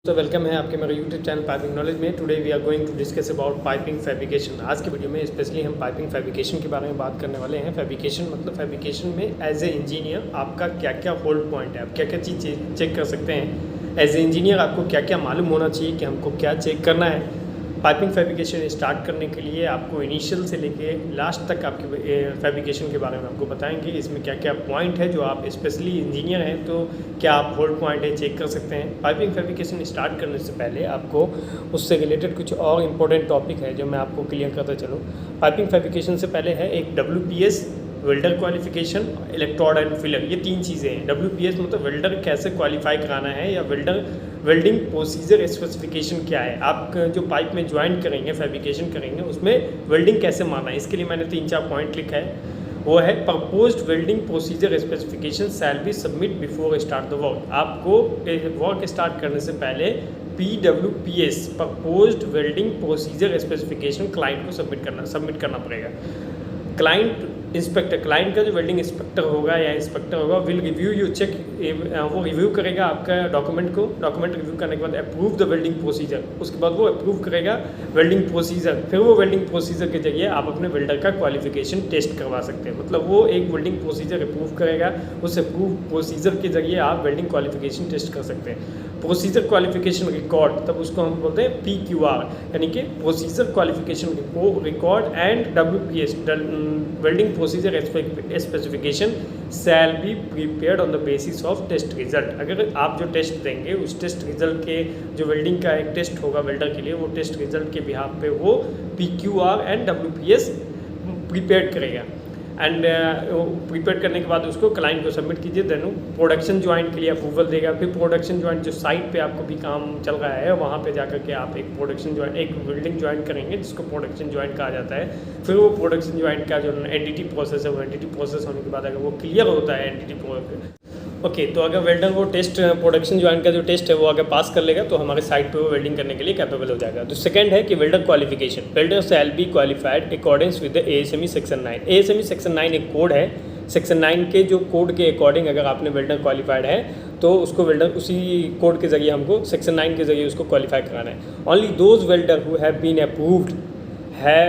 तो वेलकम है आपके मेरे यूट्यूब चैनल पाइपिंग नॉलेज में। Today we are going to discuss about piping fabrication. आज के वीडियो में स्पेशली हम पाइपिंग फैब्रिकेशन के बारे में बात करने वाले हैं। फैब्रिकेशन मतलब फैब्रिकेशन में एज ए इंजीनियर आपका क्या क्या होल्ड पॉइंट है, आप क्या क्या चीज़ चेक कर सकते हैं। एज ए इंजीनियर आपको क्या क्या मालूम होना चाहिए कि हमको क्या चेक करना है। पाइपिंग फैब्रिकेशन स्टार्ट करने के लिए आपको इनिशियल से लेके लास्ट तक आपके फैब्रिकेशन के बारे में आपको बताएंगे। इसमें क्या क्या पॉइंट है जो आप स्पेशली इंजीनियर हैं तो क्या आप होल्ड पॉइंट है चेक कर सकते हैं। पाइपिंग फैब्रिकेशन स्टार्ट करने से पहले आपको उससे रिलेटेड कुछ और इम्पोर्टेंट टॉपिक है जो मैं आपको क्लियर करता चलूँ। पाइपिंग फैब्रिकेशन से पहले है एक WPS welder qualification, electrode and filler. ये तीन चीज़ें हैं। WPS मतलब वेल्डर कैसे क्वालिफाई कराना है या वेल्डिंग प्रोसीजर स्पेसिफिकेशन क्या है। आप जो पाइप में ज्वाइन करेंगे, फैब्रिकेशन करेंगे, उसमें वेल्डिंग कैसे मारना है। इसके लिए मैंने 3-4 पॉइंट लिखा है। वो है proposed welding procedure specification shall B submit before start the work. आपको वर्क स्टार्ट करने से पहले PWPS proposed welding procedure specification client को सबमिट करना पड़ेगा। क्लाइंट का जो वेल्डिंग इंस्पेक्टर होगा या इंस्पेक्टर होगा विल रिव्यू यू चेक, वो रिव्यू करेगा आपका डॉक्यूमेंट रिव्यू करने के बाद अप्रूव द वेल्डिंग प्रोसीजर। उसके बाद वो अप्रूव करेगा वेल्डिंग प्रोसीजर। फिर वो वेल्डिंग प्रोसीजर के जरिए आप अपने वेल्डर का क्वालिफिकेशन टेस्ट करवा सकते हैं। मतलब वो एक वेल्डिंग प्रोसीजर अप्रूव करेगा, उस अप्रूव प्रोसीजर के जरिए आप वेल्डिंग क्वालिफिकेशन टेस्ट कर सकते हैं। प्रोसीजर क्वालिफिकेशन रिकॉर्ड, तब उसको हम बोलते हैं PQR, यानी कि procedure qualification record and WPS welding procedure specification shall be prepared on the basis of test result. अगर आप जो टेस्ट देंगे उस टेस्ट रिजल्ट के जो वेल्डिंग का एक टेस्ट होगा वेल्डर के लिए, वो टेस्ट रिजल्ट के बिहाफ पे वो PQR एंड WPS प्रिपेयर करेगा। एंड प्रिपेयर करने के बाद उसको क्लाइंट को सबमिट कीजिए। देन प्रोडक्शन ज्वाइंट के लिए अप्रूवल देगा। फिर प्रोडक्शन ज्वाइंट जो साइट पे आपको भी काम चल रहा है वहाँ पे जाकर के आप एक वेल्डिंग ज्वाइंट करेंगे जिसको प्रोडक्शन ज्वाइंट कहा जाता है। फिर वो प्रोडक्शन ज्वाइंट का जो एनडीटी प्रोसेस है वो एनडीटी प्रोसेस होने के बाद अगर वो क्लियर होता है ओके, तो अगर वेल्डर वो टेस्ट प्रोडक्शन ज्वाइंट का जो टेस्ट है वो अगर पास कर लेगा तो हमारे साइट पे वो वेल्डिंग करने के लिए कैपेबल हो जाएगा। तो सेकंड है कि welder qualification. Welder shall be qualified according with the ASME section 9। ASME section 9 एक कोड है। सेक्शन 9 के जो कोड के अकॉर्डिंग अगर आपने वेल्डर क्वालिफाइड है तो उसको वेल्डर उसी कोड के जरिए हमको सेक्शन 9 के जरिए उसको क्वालिफाई कराना है। Only those welder who have been approved है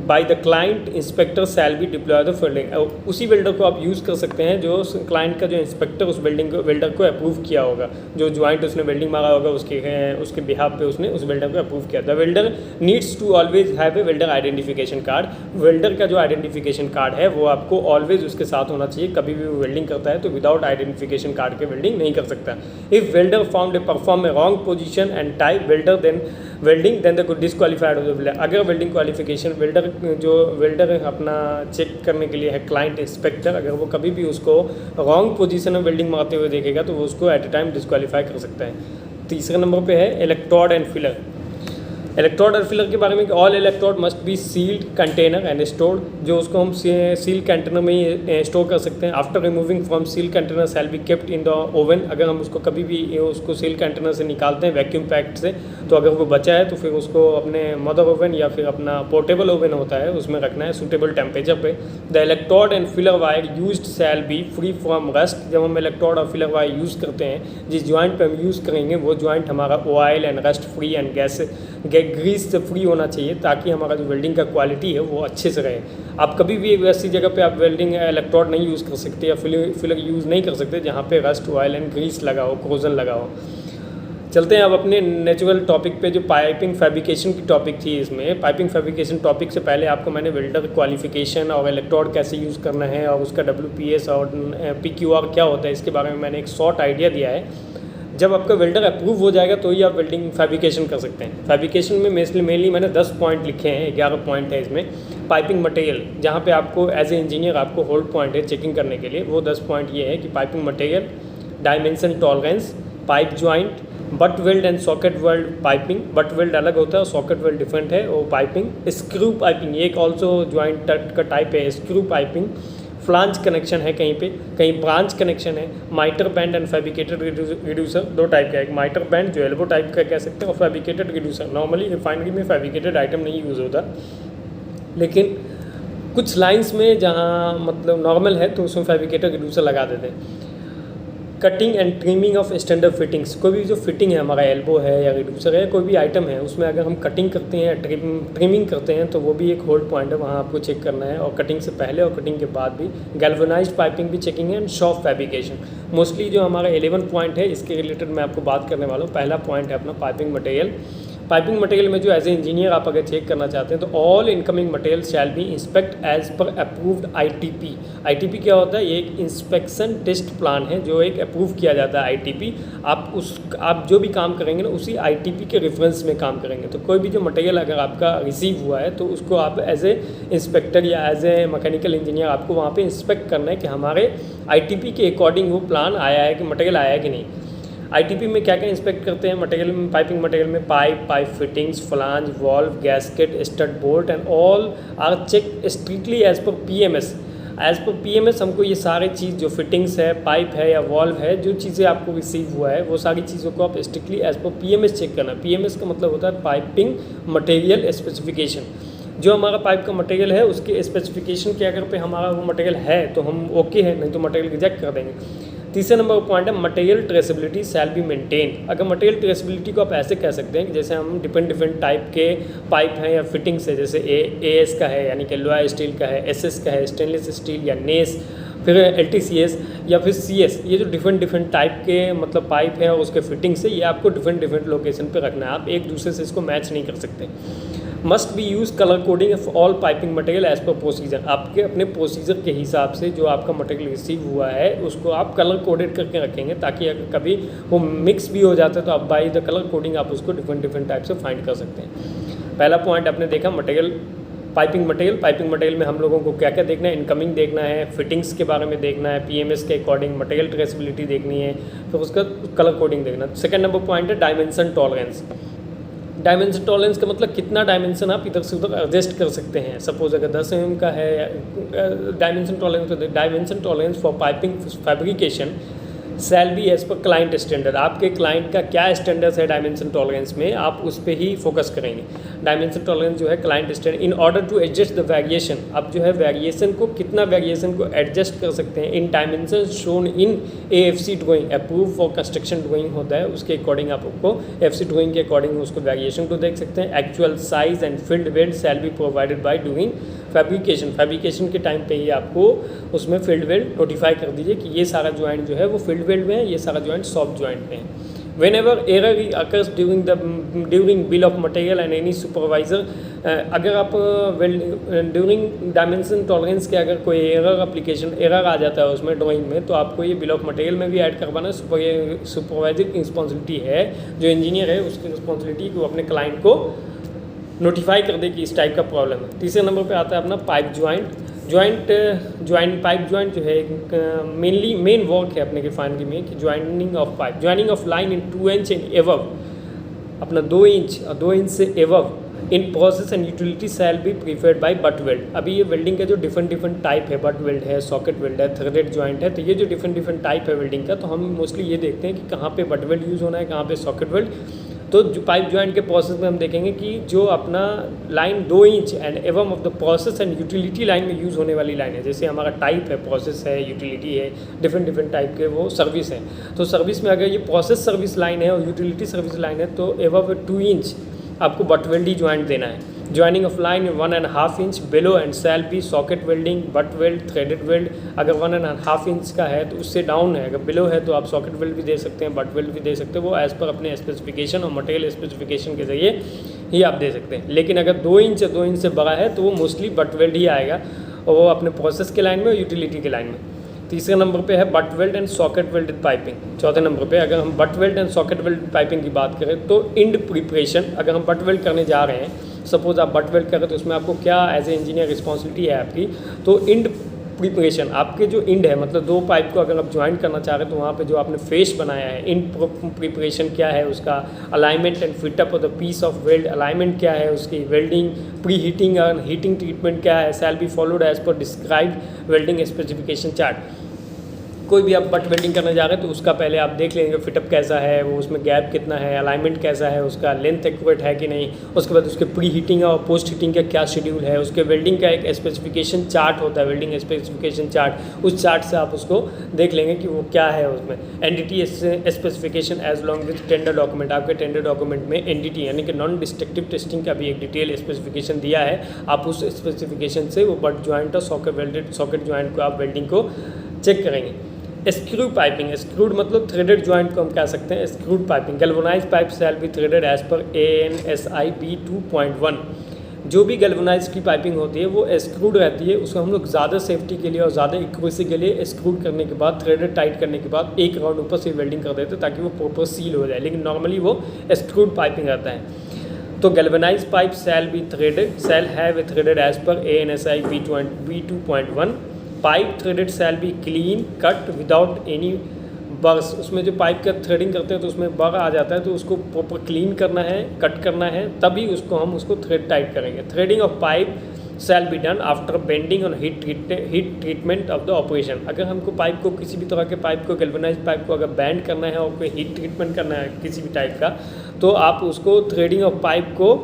by the client inspector shall be deploy the welding. उसी वेल्डर को आप यूज़ कर सकते हैं जो क्लाइंट का जो इंस्पेक्टर उस वेल्डर को अप्रूव किया होगा। जो ज्वाइंट उसने वेल्डिंग मारा होगा उसके बिहाफ पे उसने उस वेल्डर को अप्रूव किया। The welder needs to always have a welder identification card. Welder का जो आइडेंटिफिकेशन कार्ड है वो आपको ऑलवेज उसके साथ होना चाहिए। कभी भी वो वेल्डिंग करता है तो विदाउट आइडेंटिफिकेशन कार्ड के वेल्डिंग नहीं कर सकता। If welder found a perform a wrong position and type welder then the disqualified हो जाए। अगर वेल्डिंग क्वालिफिकेशन वेल्डर अपना चेक करने के लिए है क्लाइंट इंस्पेक्टर, अगर वो कभी भी उसको रॉन्ग पोजीशन में वेल्डिंग मारते हुए देखेगा तो वो उसको एट ए टाइम डिस्क्वालीफाई कर सकता है। तीसरे नंबर पे है इलेक्ट्रोड एंड फिलर। इलेक्ट्रोड और फिलर के बारे में all electrode must be sealed container and stored. जो उसको हम सील कंटेनर में ही स्टोर कर सकते हैं। After removing from seal container shall be kept in the oven. अगर हम उसको कभी भी उसको सील कंटेनर से निकालते हैं वैक्यूम पैक्ड से, तो अगर वो बचा है तो फिर उसको अपने मदर ओवन या फिर अपना पोर्टेबल ओवन होता है उसमें रखना है सूटेबल टेम्परेचर पे। The electrode and filler wire used shall be free from rust. जब हम इलेक्ट्रोड और फिलर वायर यूज़ करते हैं, जिस ज्वाइंट पे हम यूज़ करेंगे वो ज्वाइंट हमारा oil and rust free and grease से फ्री होना चाहिए ताकि हमारा जो वेल्डिंग का क्वालिटी है वो अच्छे से रहे। आप कभी भी ऐसी जगह पे आप वेल्डिंग इलेक्ट्रोड नहीं यूज़ कर सकते या फिलर यूज़ नहीं कर सकते जहाँ पे रस्ट ऑयल एंड ग्रीस लगा हो, कोरोजन लगा हो। चलते हैं अब अपने नेचुरल टॉपिक पे जो पाइपिंग फैब्रिकेशन की टॉपिक थी। इसमें पाइपिंग फैब्रिकेशन टॉपिक से पहले आपको मैंने वेल्डर क्वालिफिकेशन और इलेक्ट्रोड कैसे यूज़ करना है और उसका WPS और PQR क्या होता है इसके बारे में मैंने एक शॉर्ट आइडिया दिया है। जब आपका वेल्डर अप्रूव हो जाएगा तो ही आप वेल्डिंग फैब्रिकेशन कर सकते हैं। फैब्रिकेशन में मेनली मैंने 10 पॉइंट लिखे हैं, 11 पॉइंट है इसमें। पाइपिंग मटेरियल, जहाँ पे आपको एज ए इंजीनियर आपको होल्ड पॉइंट है चेकिंग करने के लिए, वो 10 पॉइंट ये है कि piping material, dimension tolerance, pipe joint, butt weld and socket weld piping. Butt weld अलग होता है और सॉकेट वेल्ड डिफरेंट है। वो पाइपिंग, स्क्रू पाइपिंग, ये एक ऑल्सो ज्वाइंट का टाइप है स्क्रू पाइपिंग। फ्लांज कनेक्शन है कहीं ब्रांच कनेक्शन है। माइटर बैंड एंड फैब्रिकेटेड रिड्यूसर, दो टाइप का है। एक माइटर बैंड जो एल्बो टाइप का कह सकते हैं और फैब्रिकेटेड रिड्यूसर। नॉर्मली रिफाइनरी में फैब्रिकेटेड आइटम नहीं यूज़ होता, लेकिन कुछ लाइंस में जहाँ मतलब नॉर्मल है तो उसमें फैब्रिकेटेड रिड्यूसर लगा देते हैं। Cutting and trimming of standard fittings, कोई भी जो फिटिंग है हमारा एल्बो है या रिड्यूसर है, कोई भी आइटम है, उसमें अगर हम कटिंग करते हैं या ट्रिमिंग करते हैं तो वो भी एक होल्ड पॉइंट है, वहाँ आपको चेक करना है। और कटिंग से पहले और कटिंग के बाद भी गैल्वेनाइज्ड पाइपिंग भी चेकिंग है एंड सॉफ्ट फैब्रिकेशन। मोस्टली जो हमारा 11 पॉइंट है इसके रिलेटेड मैं आपको बात करने वाला हूँ। पहला पॉइंट है अपना पाइपिंग मटेरियल। पाइपिंग मटेरियल में जो एज ए इंजीनियर आप अगर चेक करना चाहते हैं तो all incoming material shall be inspect as per approved ITP. ITP क्या होता है? ये एक इंस्पेक्शन टेस्ट प्लान है जो एक अप्रूव किया जाता है आईटीपी। आप जो भी काम करेंगे ना उसी आईटीपी के रेफरेंस में काम करेंगे। तो कोई भी जो मटेरियल अगर आपका रिसीव हुआ है तो उसको आप एज ए इंस्पेक्टर या एज ए मैकेनिकल इंजीनियर आपको वहाँ पे इंस्पेक्ट करना है कि हमारे आईटीपी के अकॉर्डिंग वो प्लान आया है कि मटेरियल आया है कि नहीं। आईटीपी में क्या क्या इंस्पेक्ट करते हैं मटेरियल में? पाइपिंग मटेरियल में pipe fittings, flange, valve, gasket, stud bolt and all are check strictly as per PMS. As per PMS हमको ये सारे चीज़ जो फिटिंग्स है, पाइप है या वॉल्व है, जो चीज़ें आपको रिसीव हुआ है वो सारी चीज़ों को आप strictly as per PMS check करना। पीएमएस का मतलब होता है पाइपिंग मटेरियल स्पेसिफिकेशन। जो हमारा पाइप का मटेरियल है उसके स्पेसिफिकेशन के अगर पे हमारा वो मटेरियल है तो हम ओके है, नहीं तो मटेरियल रिजेक्ट कर देंगे। तीसरे नंबर पॉइंट है material traceability shall be maintain. अगर मटेरियल ट्रेसेबिलिटी को आप ऐसे कह सकते हैं कि जैसे हम डिफरेंट टाइप के पाइप हैं या फिटिंग्स है, जैसे एएस का है यानी कि एलॉय स्टील का है, एसएस का है स्टेनलेस स्टील या नेस, फिर एलटीसीएस या फिर सीएस। ये जो डिफरेंट टाइप के मतलब पाइप है और उसके फिटिंग्स है, ये आपको डिफरेंट लोकेशन पे रखना है। आप एक दूसरे से इसको मैच नहीं कर सकते। Must be use colour coding of all piping material as per procedure. आपके अपने प्रोसीजर के हिसाब से जो आपका मटेरियल रिसीव हुआ है उसको आप कलर कोडेड करके रखेंगे, ताकि अगर कभी वो मिक्स भी हो जाता है तो आप बाई द कलर कोडिंग आप उसको डिफरेंट टाइप से फाइंड कर सकते हैं। पहला पॉइंट आपने देखा मटेरियल, पाइपिंग मटेरियल में हम लोगों को क्या क्या देखना है? इनकमिंग देखना है, फिटिंग्स के बारे में देखना है, पीएमएस के अकॉर्डिंग मटेरियल ट्रेसेबिलिटी देखनी है, फिर उसका कलर कोडिंग देखना। सेकंड नंबर पॉइंट है डायमेंशन टॉलरेंस। डायमेंशन टॉलरेंस का मतलब कितना डायमेंशन आप इधर से उधर एडजस्ट कर सकते हैं। सपोज अगर 10 mm का है dimension tolerance for piping fabrication shall be as per client standard. आपके क्लाइंट का क्या स्टैंडर्ड्स है डायमेंशन टॉलरेंस में, आप उस पर ही फोकस करेंगे। डायमेंशन टॉलरेंस जो है client standard in order to adjust the variation. आप जो है वेरिएशन को कितना वेरिएशन को एडजस्ट कर सकते हैं in dimension shown in AFC drawing. Approve for construction drawing होता है, उसके अकॉर्डिंग आप आपको एफसी ड्राइंग के अकॉर्डिंग उसको वेरिएशन को देख सकते हैं। Actual size and field weld shall be provided by doing fabrication के टाइम पे ही आपको उसमें फील्ड वेल्ड नोटिफाई कर दीजिए कि ये सारा ज्वाइंट जो है वो फील्ड वेल्ड में है, ये सारा ज्वाइंट सॉफ्ट ज्वाइंट में है। Whenever error occurs during bill of material and any supervisor, अगर आप ड्यूरिंग डायमेंशन टॉलरेंस के अगर कोई एरर आ जाता है उसमें ड्राइंग में, तो आपको ये बिल ऑफ मटेरियल में भी ऐड करवाना। सुपरवाइजर की रिस्पॉन्सिबिलिटी है, जो इंजीनियर है उसकी रिस्पॉन्सिबिलिटी को अपने क्लाइंट को नोटिफाई कर दे कि इस टाइप का प्रॉब्लम है। तीसरे नंबर पे आता है अपना पाइप पाइप ज्वाइंट जो है मेन वर्क है अपने के फाइनली में कि joining of line in 2 inch and above, अपना 2 इंच से above in process and utility shall be preferred by butt weld. अभी ये वेल्डिंग का जो डिफरेंट टाइप है, बट वेल्ड है, सॉकेट वेल्ड है, थ्रेडेड ज्वाइंट है, तो ये जो डिफरेंट टाइप है वेल्डिंग का, तो हम मोस्टली ये देखते हैं कि कहाँ पे बट वेल्ड यूज़ होना है, कहाँ पे सॉकेट वेल्ड। तो जो पाइप ज्वाइंट के प्रोसेस में हम देखेंगे कि जो अपना लाइन 2 इंच एंड एवम of the process and utility line में यूज़ होने वाली लाइन है, जैसे हमारा टाइप है, प्रोसेस है, यूटिलिटी है, डिफरेंट टाइप के वो सर्विस है। तो सर्विस में अगर ये प्रोसेस सर्विस लाइन है और यूटिलिटी सर्विस लाइन है तो एवम 2 इंच आपको बट वेल्ड ज्वाइंट देना है। Joining of line 1.5 inch below and shall be socket welding, butt weld, threaded weld. अगर 1.5 इंच का है तो उससे डाउन है, अगर बिलो है तो आप सॉकेट वेल्ड भी दे सकते हैं, बट वेल्ड भी दे सकते हैं। वो एज़ पर अपने स्पेसिफिकेशन और मटेरियल स्पेसिफिकेशन के जरिए ही आप दे सकते हैं। लेकिन अगर 2 इंच से बड़ा है तो वो मोस्टली बट वेल्ड ही आएगा, और वो अपने प्रोसेस के लाइन में और यूटिलिटी के लाइन में। तीसरे नंबर पे है butt weld and socket welded piping. चौथे नंबर पे अगर हम butt weld and socket welded piping की बात करें तो इंड प्रिपरेशन। अगर हम बट वेल्ड करने जा रहे हैं, सपोज आप बट वेल्ड करें तो उसमें आपको क्या एज ए इंजीनियर रिस्पॉन्सिबिलिटी है आपकी, तो इंड प्रिपरेशन, आपके जो इंड है मतलब 2 पाइप को अगर आप ज्वाइंट करना चाह रहे हैं तो वहाँ पे जो आपने फेस बनाया है, इंड प्रिपरेशन क्या है उसका, alignment and fitup of the piece of weld, alignment क्या है उसकी, वेल्डिंग, प्री हीटिंग और हीटिंग ट्रीटमेंट क्या है, shall be followed as per described welding specification chart. कोई भी आप बट वेल्डिंग करने जा रहे हैं तो उसका पहले आप देख लेंगे फिटअप कैसा है, वो उसमें गैप कितना है, अलाइनमेंट कैसा है, उसका लेंथ एक्यूरेट है कि नहीं। उसके बाद उसके प्री हीटिंग और पोस्ट हीटिंग का क्या शेड्यूल है, उसके वेल्डिंग का एक स्पेसिफिकेशन चार्ट होता है, वेल्डिंग स्पेसिफिकेशन चार्ट, उस चार्ट से आप उसको देख लेंगे कि वो क्या है उसमें। NDT specification as long with tender document, आपके टेंडर डॉक्यूमेंट में NDT यानी कि नॉन डिस्ट्रक्टिव टेस्टिंग का भी एक डिटेल स्पेसिफिकेशन दिया है। आप उस स्पेसिफिकेशन से वो बट ज्वाइंट और सॉकेट ज्वाइंट को आप वेल्डिंग को चेक करेंगे। स्क्रू पाइपिंग, स्क्रूड मतलब थ्रेडेड ज्वाइंट को हम कह सकते हैं screwed piping. Galvanised pipe shall be threaded as per ANSI B2.1। जो भी गैल्वेनाइज की पाइपिंग होती है वो स्क्रूड रहती है, उसको हम लोग ज़्यादा सेफ्टी के लिए और ज़्यादा एक्यूरेसी के लिए स्क्रूड करने के बाद, थ्रेडेड टाइट करने के बाद एक राउंड ऊपर से वेल्डिंग कर देते हैं ताकि वो प्रॉपर सील हो जाए, लेकिन नॉर्मली वो स्क्रूड पाइपिंग रहता है। तो galvanised pipe shall be threaded, shall have threaded as per ANSI B2.1। Pipe threaded shall be clean cut without any burrs. उसमें जो पाइप का थ्रेडिंग करते हैं तो उसमें बर आ जाता है, तो उसको प्रॉपर क्लीन करना है, कट करना है, तभी उसको हम उसको थ्रेड टाइट करेंगे। Threading of pipe shall be done after bending on heat treatment of the operation. अगर हमको पाइप को, किसी भी तरह के पाइप को, गैल्वेनाइज्ड पाइप को अगर बैंड करना है और कोई हीट ट्रीटमेंट करना है किसी भी टाइप का, तो आप उसको थ्रेडिंग ऑफ पाइप को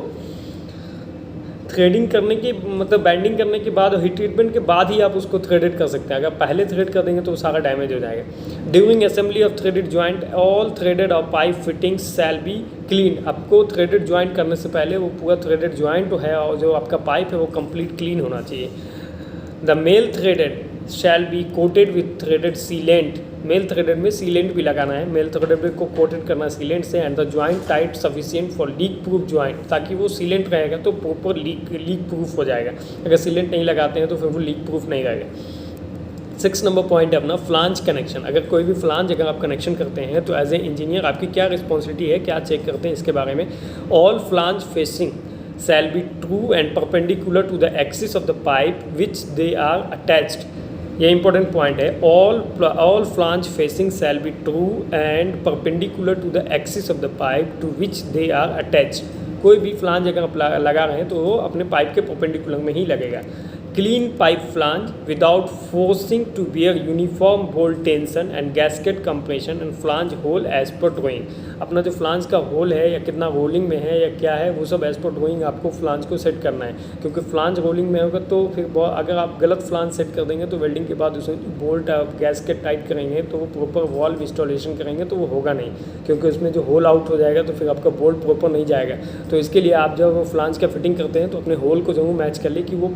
थ्रेडिंग करने की मतलब बैंडिंग करने के बाद और हीट ट्रीटमेंट के बाद ही आप उसको थ्रेडेड कर सकते हैं। अगर पहले थ्रेड कर देंगे तो वो सारा डैमेज हो जाएगा। During assembly of threaded joint all threaded और pipe fittings shall be clean. आपको थ्रेडेड ज्वाइंट करने से पहले वो पूरा थ्रेडेड ज्वाइंट है और जो आपका पाइप है वो कंप्लीट क्लीन होना चाहिए। The male threaded shall be coated with threaded sealant. Male threaded में सीलेंट भी लगाना है, मेल थ्रेडेड को कोटेड करना है सीलेंट से। And the joint tight sufficient for leak proof joint, ताकि वो सीलेंट रहेगा तो प्रॉपर लीक प्रूफ हो जाएगा। अगर सीलेंट नहीं लगाते हैं तो फिर वो लीक प्रूफ नहीं रहेगा। 6 नंबर पॉइंट है अपना फ्लांज कनेक्शन। अगर कोई भी फ्लांज अगर आप कनेक्शन करते हैं तो एज ए इंजीनियर आपकी क्या रिस्पॉन्सिबिलिटी है, क्या चेक करते हैं इसके बारे में। All flange facing shall be true and perpendicular to the axis of the pipe which they are attached। ये इंपॉर्टेंट पॉइंट है। All flange facing shall be true and perpendicular to the axis of the pipe to which they are attached. कोई भी flange अगर आप लगा रहे हैं तो वो अपने पाइप के परपेंडिकुलर में ही लगेगा। Clean pipe flange without forcing to bear uniform bolt tension and gasket compression and flange hole as per drawing. अपना जो फ्लांज का होल है या कितना रोलिंग में है या क्या है वो सब एज पर ड्राइंग आपको फ्लांज को सेट करना है, क्योंकि फ्लांज रोलिंग में होगा तो फिर अगर आप गलत फ्लांज सेट कर देंगे तो वेल्डिंग के बाद उसे बोल्ट आप गैस्केट टाइट करेंगे तो वो प्रॉपर वॉल्व इंस्टॉलेशन करेंगे तो वो होगा नहीं, क्योंकि उसमें जो होल आउट हो जाएगा तो फिर आपका बोल्ट प्रॉपर नहीं जाएगा। तो इसके लिए आप जब फ्लांज का फिटिंग करते हैं तो अपने होल को जरूर मैच कर ले कि वो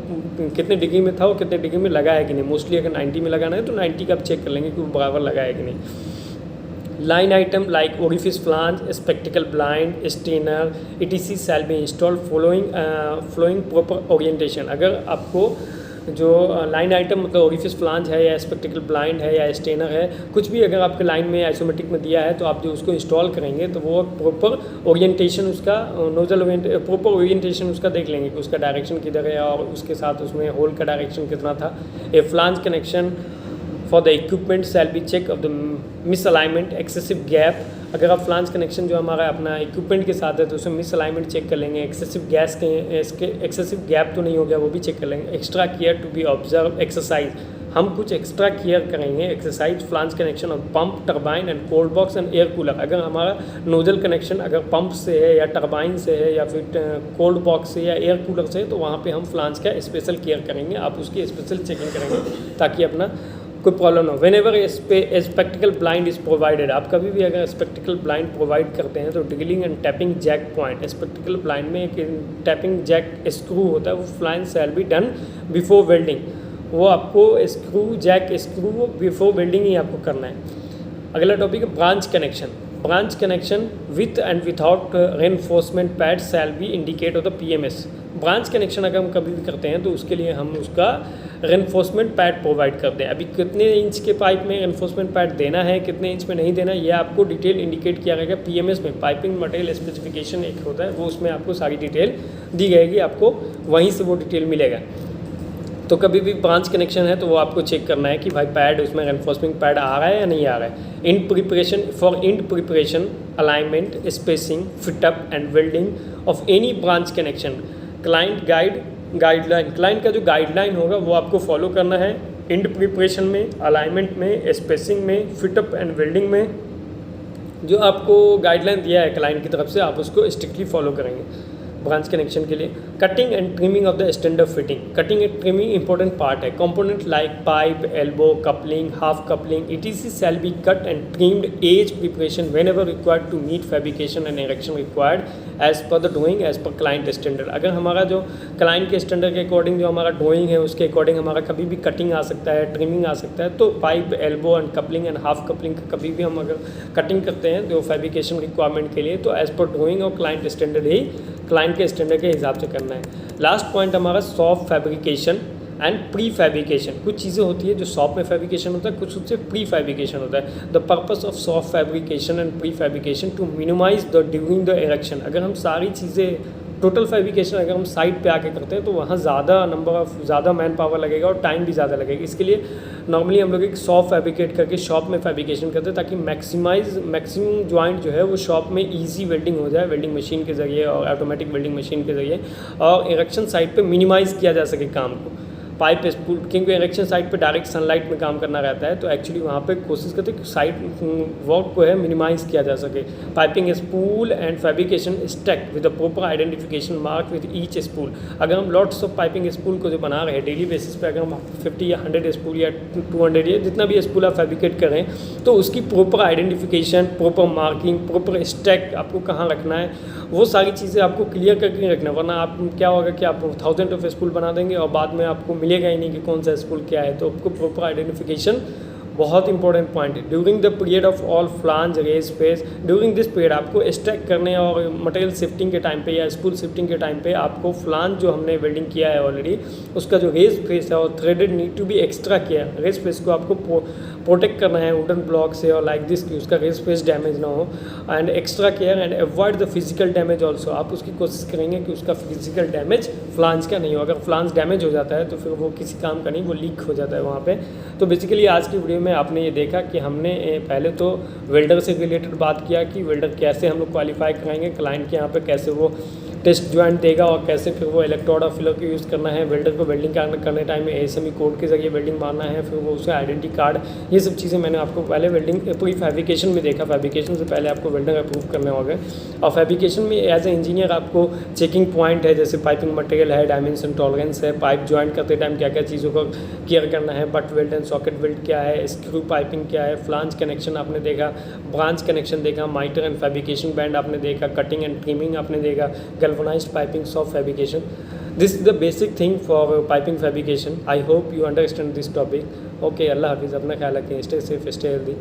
कितने डिग्री में था और कितने डिग्री में लगा है कि नहीं। मोस्टली अगर 90 में लगाना है तो 90 का आप चेक कर लेंगे कि वो बराबर लगा है कि नहीं। Line item like orifice flange, spectacle blind, strainer etc shall be installed flowing proper orientation. अगर आपको जो लाइन आइटम मतलब ओरिफिस फ्लांज है या स्पेक्टिकल ब्लाइंड है या स्टेनर है, कुछ भी अगर आपके लाइन में आइसोमेट्रिक में दिया है तो आप जो उसको इंस्टॉल करेंगे तो वो प्रॉपर ओरिएंटेशन उसका नोजल प्रॉपर ओरिएंटेशन उसका देख लेंगे कि उसका डायरेक्शन किधर है और उसके साथ उसमें होल का डायरेक्शन कितना था। A flange connection for the equipment shall be check of the misalignment, excessive gap. अगर आप फ्लांज कनेक्शन जो हमारा अपना इक्विपमेंट के साथ है तो उसमें मिसअलाइनमेंट चेक कर लेंगे, एक्सेसिव गैस के इसके एक्सेसिव गैप तो नहीं हो गया वो भी चेक कर लेंगे। Extra care to be observe exercise, हम कुछ एक्स्ट्रा केयर करेंगे exercise flange connection of pump, turbine and cold box and air cooler. अगर हमारा नोजल कनेक्शन अगर पंप से है या टरबाइन से है या फिर कोल्ड बॉक्स से या एयर कूलर से है तो वहाँ पे हम फ्लांज का स्पेशल केयर करेंगे, आप उसकी स्पेशल चेकिंग करेंगे ताकि अपना कोई प्रॉब्लम ना हो। When ever spectacled blind is provided, आप कभी भी अगर स्पेक्टिकल ब्लाइंड प्रोवाइड करते हैं तो drilling and tapping jack point, spectacle blind में एक टैपिंग जैक स्क्रू होता है, वो flange shall be done before welding. वो आपको स्क्रू बिफोर वेल्डिंग ही आपको करना है। अगला टॉपिक है branch connection. Branch connection with and without reinforcement pad shall be indicate of the PMS। Branch connection अगर हम कभी भी करते हैं तो उसके लिए हम उसका रेनफोर्समेंट पैड प्रोवाइड करते हैं। अभी कितने इंच के पाइप में रेनफोर्समेंट पैड देना है, कितने इंच में नहीं देना, ये आपको डिटेल इंडिकेट किया जाएगा PMS में। पाइपिंग मटेरियल स्पेसिफिकेशन एक होता है, वो उसमें आपको सारी डिटेल दी जाएगी, आपको वहीं से वो डिटेल मिलेगा। तो कभी भी ब्रांच कनेक्शन है तो वो आपको चेक करना है कि भाई पैड उसमें रेनफोर्समेंट पैड आ रहा है या नहीं आ रहा है। In preparation alignment, spacing, fit up and welding of any branch connection, client guideline, client का जो गाइडलाइन होगा वो आपको फॉलो करना है। इंड प्रिपरेशन में, अलाइनमेंट में, स्पेसिंग में, फिटअप एंड वेल्डिंग में जो आपको गाइडलाइन दिया है क्लाइंट की तरफ से, आप उसको स्ट्रिक्टली फॉलो करेंगे ब्रांच कनेक्शन के लिए। Cutting and trimming of the standard fitting, cutting and trimming important part है। Component like pipe, elbow, coupling, half coupling, etc shall be cut and trimmed age preparation whenever required to meet fabrication and erection required as per the drawing as per client standard। अगर हमारा जो client के standard के according जो हमारा drawing है उसके according हमारा कभी भी कटिंग आ सकता है, ट्रिमिंग आ सकता है, तो pipe, elbow and coupling and half coupling का कभी भी हम अगर कटिंग करते हैं जो फैब्रिकेशन रिक्वायरमेंट के लिए, तो एज पर ड्राइंग और क्लाइंट स्टैंडर्ड ही क्लाइंट के स्टैंडर्ड के हिसाब से करना है। लास्ट पॉइंट हमारा soft fabrication and pre fabrication. कुछ चीज़ें होती है जो सॉफ्ट में फैब्रिकेशन होता है, कुछ उससे प्री फैब्रिकेशन होता है। The purpose of soft fabrication and pre fabrication to minimise the during the erection. अगर हम सारी चीज़ें टोटल फैब्रिकेशन अगर हम साइड पे आके करते हैं तो वहाँ ज़्यादा मैन पावर लगेगा और टाइम भी ज़्यादा लगेगा। इसके लिए नॉर्मली हम लोग एक शॉप फैब्रिकेट करके शॉप में फैब्रिकेशन करते हैं ताकि मैक्सिमम जॉइंट जो है वो शॉप में इजी वेल्डिंग हो जाए, वेल्डिंग मशीन के ज़रिए और ऑटोमेटिक वेल्डिंग मशीन के ज़रिए, और इरेक्शन साइड पे मिनिमाइज़ किया जा सके काम को। पाइप स्पूल, क्योंकि इरेक्शन साइड पे डायरेक्ट सनलाइट में काम करना रहता है, तो एक्चुअली वहाँ पे कोशिश करते हैं कि साइड वर्क को है मिनिमाइज़ किया जा सके। Piping spool and fabrication stack with the proper identification mark with each spool. अगर हम लॉट्स ऑफ पाइपिंग स्पूल को जो बना रहे हैं डेली बेसिस पे, अगर हम 50 या 100 स्पूल या 200 या जितना भी स्पूल आप फैब्रिकेट कर रहे हैं, तो उसकी proper identification, proper marking, proper stack आपको कहाँ रखना है, वो सारी चीज़ें आपको क्लियर करके रखना, वरना आप क्या होगा कि आप 1000 ऑफ स्पूल बना देंगे और बाद में आपको मिलेगा ही नहीं कि कौन सा स्पूल क्या है। तो आपको प्रॉपर आइडेंटिफिकेशन बहुत इंपॉर्टेंट पॉइंट है। During the period of all flange raise face, during this period आपको स्टैक करने और मटेरियल शिफ्टिंग के टाइम पे या स्पूल शिफ्टिंग के टाइम पे आपको फ्लांज जो हमने वेल्डिंग किया है ऑलरेडी, उसका जो रेज फेस है और threaded need to be extra किया है। रेज फेस को आपको प्रोटेक्ट करना है वुडन ब्लॉक से और लाइक दिस कि उसका रेज फेस डैमेज ना हो, and extra care and avoid the physical damage also. आप उसकी कोशिश करेंगे कि उसका फिजिकल डैमेज फ्लांज का नहीं हो। अगर फ्लांज डैमेज हो जाता है तो फिर वो किसी काम का नहीं, वो लीक हो जाता है वहाँ पे। तो बेसिकली आज की वीडियो में आपने ये देखा कि हमने पहले तो वेल्डर से रिलेटेड बात किया कि वेल्डर कैसे हम लोग क्वालिफाई कराएंगे, क्लाइंट के यहाँ पे कैसे वो टेस्ट ज्वाइंट देगा और कैसे फिर वो इलेक्ट्रोड और फिलर को यूज़ करना है, वेल्डर को वेल्डिंग करने टाइम में ASME कोड के जरिए वेल्डिंग मारना है, फिर वो उसे आइडेंटिटी कार्ड, ये सब चीज़ें मैंने आपको पहले वेल्डिंग पूरी फैब्रिकेशन में देखा। फैब्रिकेशन से पहले आपको वेल्डर अप्रूव करने होंगे, और फैब्रिकेशन में एज ए इंजीनियर आपको चेकिंग पॉइंट है, जैसे पाइपिंग मटेरियल है, डायमेंशन टॉलरेंस है, पाइप ज्वाइंट करते टाइम क्या क्या चीज़ों का केयर करना है, butt weld and socket weld क्या है, स्क्रू पाइपिंग क्या है, फ्लांज कनेक्शन आपने देखा, ब्रांच कनेक्शन देखा, माइटर एंड फैब्रिकेशन बैंड आपने देखा, कटिंग एंड ट्रिमिंग आपने देखा, galvanised piping, soft fabrication. This is the basic thing for piping fabrication. I hope you understand this topic. Okay, Allah Hafiz. अपना ख्याल रखें, stay safe, stay healthy.